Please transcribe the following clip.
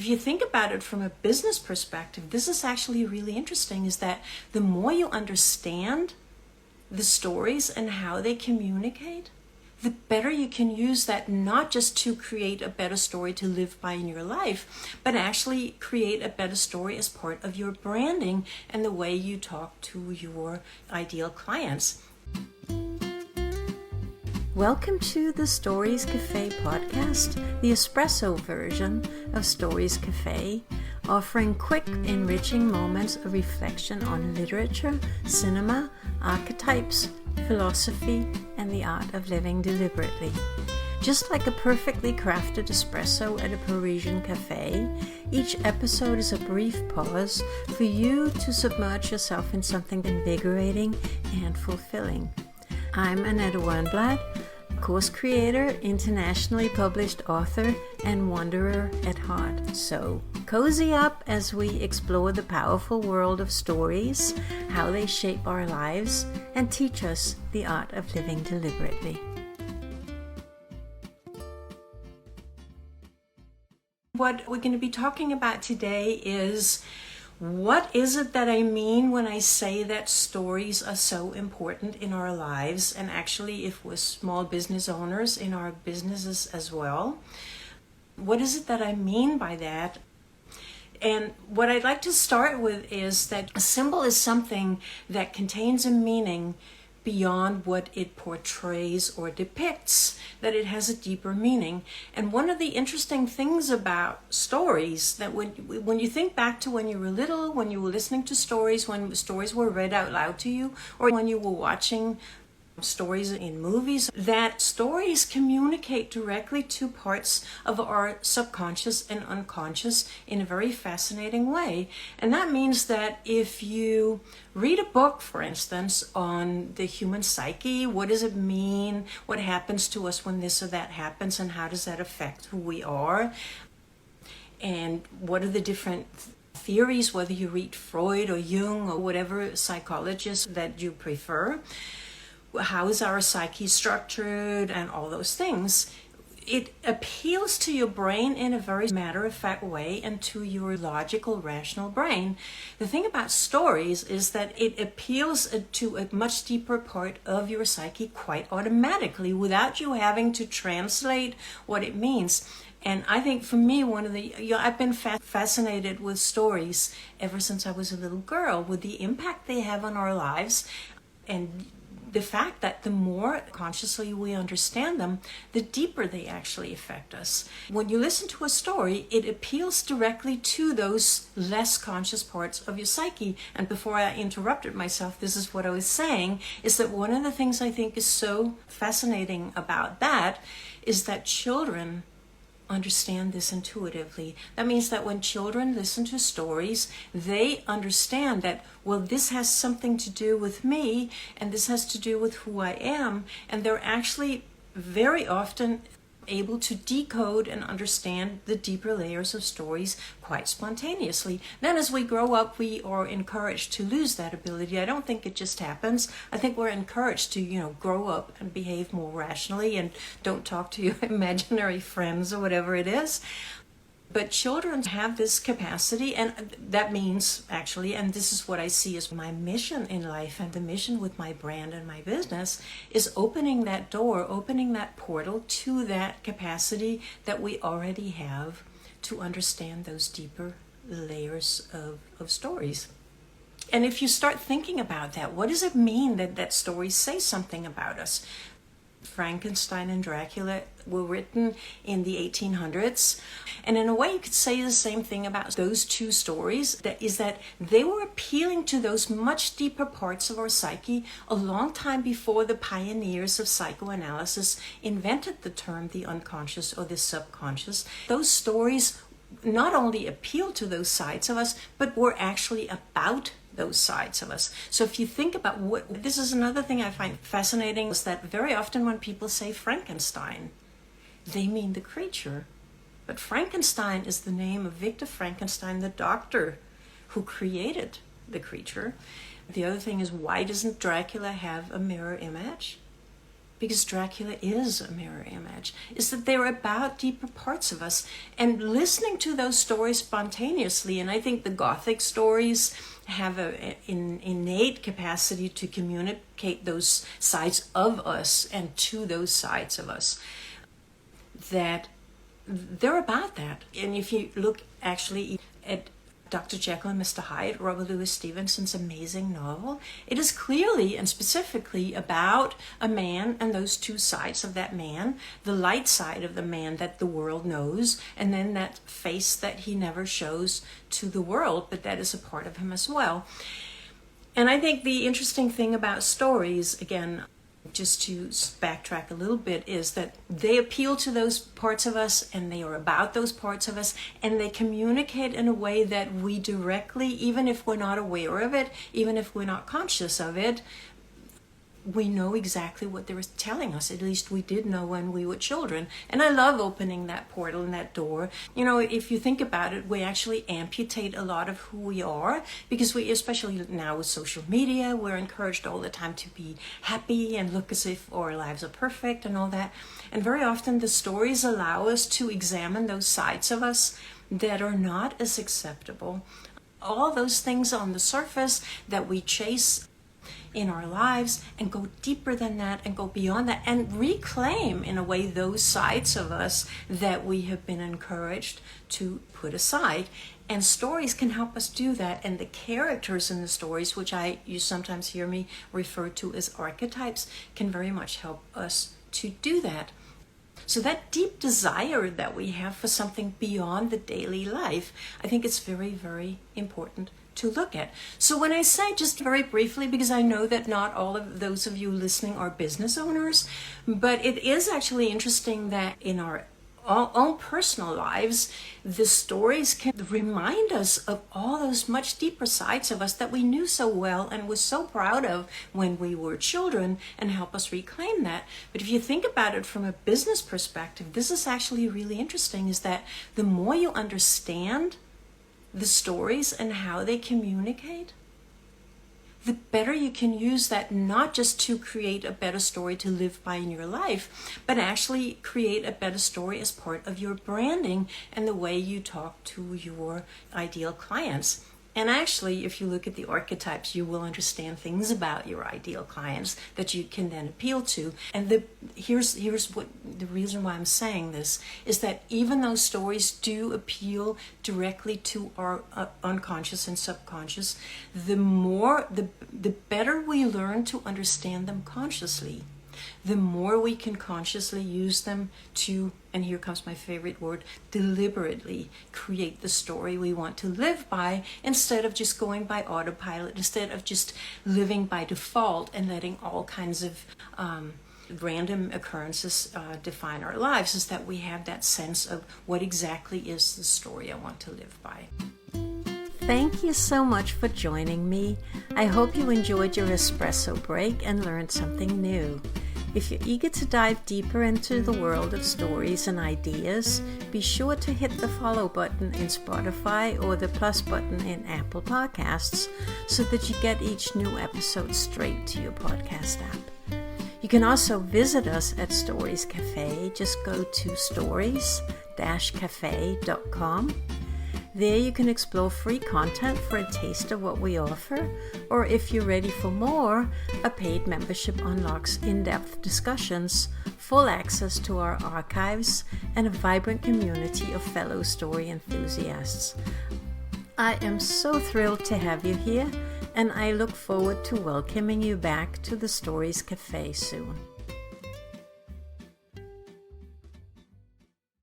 If you think about it from a business perspective, this is actually really interesting, is that the more you understand the stories and how they communicate, the better you can use that, not just to create a better story to live by in your life, but actually create a better story as part of your branding and the way you talk to your ideal clients. Welcome to the Stories Cafe podcast, the espresso version of Stories Cafe, offering quick, enriching moments of reflection on literature, cinema, archetypes, philosophy, and the art of living deliberately. Just like a perfectly crafted espresso at a Parisian cafe, each episode is a brief pause for you to submerge yourself in something invigorating and fulfilling. I'm Annette, course creator, internationally published author, and wanderer at heart. So cozy up as we explore the powerful world of stories, how they shape our lives, and teach us the art of living deliberately. What we're going to be talking about today is, what is it that I mean when I say that stories are so important in our lives, and actually if we're small business owners, in our businesses as well? What is it that I mean by that? And what I'd like to start with is that a symbol is something that contains a meaning beyond what it portrays or depicts, that it has a deeper meaning. And one of the interesting things about stories, that when you think back to when you were little, when you were listening to stories, when stories were read out loud to you, or when you were watching stories in movies, that stories communicate directly to parts of our subconscious and unconscious in a very fascinating way. And that means that if you read a book, for instance, on the human psyche, what does it mean, what happens to us when this or that happens, and how does that affect who we are, and what are the different theories, whether you read Freud or Jung or whatever psychologist that you prefer, how is our psyche structured, and all those things, it appeals to your brain in a very matter-of-fact way, and to your logical, rational brain. The thing about stories is that it appeals to a much deeper part of your psyche quite automatically, without you having to translate what it means. And I think for me, I've been fascinated with stories ever since I was a little girl, with the impact they have on our lives, and the fact that the more consciously we understand them, the deeper they actually affect us. When you listen to a story, it appeals directly to those less conscious parts of your psyche. And before I interrupted myself, this is what I was saying, is that one of the things I think is so fascinating about that is that children understand this intuitively. That means that when children listen to stories, they understand that, well, this has something to do with me, and this has to do with who I am, and they're actually very often able to decode and understand the deeper layers of stories quite spontaneously. Then as we grow up, we are encouraged to lose that ability. I don't think it just happens. I think we're encouraged to, grow up and behave more rationally, and don't talk to your imaginary friends or whatever it is. But children have this capacity, and that means actually, and this is what I see as my mission in life, and the mission with my brand and my business, is opening that door, opening that portal to that capacity that we already have to understand those deeper layers of stories. And if you start thinking about that, what does it mean that stories say something about us? Frankenstein and Dracula were written in the 1800s. And in a way, you could say the same thing about those two stories, that they were appealing to those much deeper parts of our psyche a long time before the pioneers of psychoanalysis invented the term the unconscious or the subconscious. Those stories not only appealed to those sides of us, but were actually about those sides of us. So if you think about this is another thing I find fascinating, is that very often when people say Frankenstein, they mean the creature. But Frankenstein is the name of Victor Frankenstein, the doctor who created the creature. The other thing is, why doesn't Dracula have a mirror image? because Dracula is a mirror image, is that they're about deeper parts of us. And listening to those stories spontaneously, and I think the Gothic stories have an innate capacity to communicate those sides of us and to those sides of us, that they're about that. And if you look actually at Dr. Jekyll and Mr. Hyde, Robert Louis Stevenson's amazing novel, it is clearly and specifically about a man and those two sides of that man, the light side of the man that the world knows, and then that face that he never shows to the world, but that is a part of him as well. And I think the interesting thing about stories, again, just to backtrack a little bit, is that they appeal to those parts of us, and they are about those parts of us, and they communicate in a way that we directly, even if we're not aware of it, even if we're not conscious of it, we know exactly what they were telling us. At least we did know when we were children. And I love opening that portal and that door. You know, if you think about it, we actually amputate a lot of who we are, because we, especially now with social media, we're encouraged all the time to be happy and look as if our lives are perfect and all that. And very often the stories allow us to examine those sides of us that are not as acceptable. All those things on the surface that we chase in our lives, and go deeper than that and go beyond that and reclaim in a way those sides of us that we have been encouraged to put aside. And stories can help us do that, and the characters in the stories, which you sometimes hear me refer to as archetypes, can very much help us to do that. So that deep desire that we have for something beyond the daily life, I think it's very, very important to look at. So when I say, just very briefly, because I know that not all of those of you listening are business owners, but it is actually interesting that in our own personal lives, the stories can remind us of all those much deeper sides of us that we knew so well and was so proud of when we were children, and help us reclaim that. But if you think about it from a business perspective, this is actually really interesting, is that the more you understand the stories and how they communicate, the better you can use that, not just to create a better story to live by in your life, but actually create a better story as part of your branding and the way you talk to your ideal clients. And actually, if you look at the archetypes, you will understand things about your ideal clients that you can then appeal to. And here's what the reason why I'm saying this is, that even though stories do appeal directly to our unconscious and subconscious, the better we learn to understand them consciously, the more we can consciously use them to, and here comes my favorite word, deliberately create the story we want to live by, instead of just going by autopilot, instead of just living by default and letting all kinds of random occurrences define our lives. Is that we have that sense of what exactly is the story I want to live by. Thank you so much for joining me. I hope you enjoyed your espresso break and learned something new. If you're eager to dive deeper into the world of stories and ideas, be sure to hit the follow button in Spotify or the plus button in Apple Podcasts, so that you get each new episode straight to your podcast app. You can also visit us at Stories Cafe. Just go to stories-cafe.com. There you can explore free content for a taste of what we offer, or if you're ready for more, a paid membership unlocks in-depth discussions, full access to our archives, and a vibrant community of fellow story enthusiasts. I am so thrilled to have you here, and I look forward to welcoming you back to the Stories Cafe soon.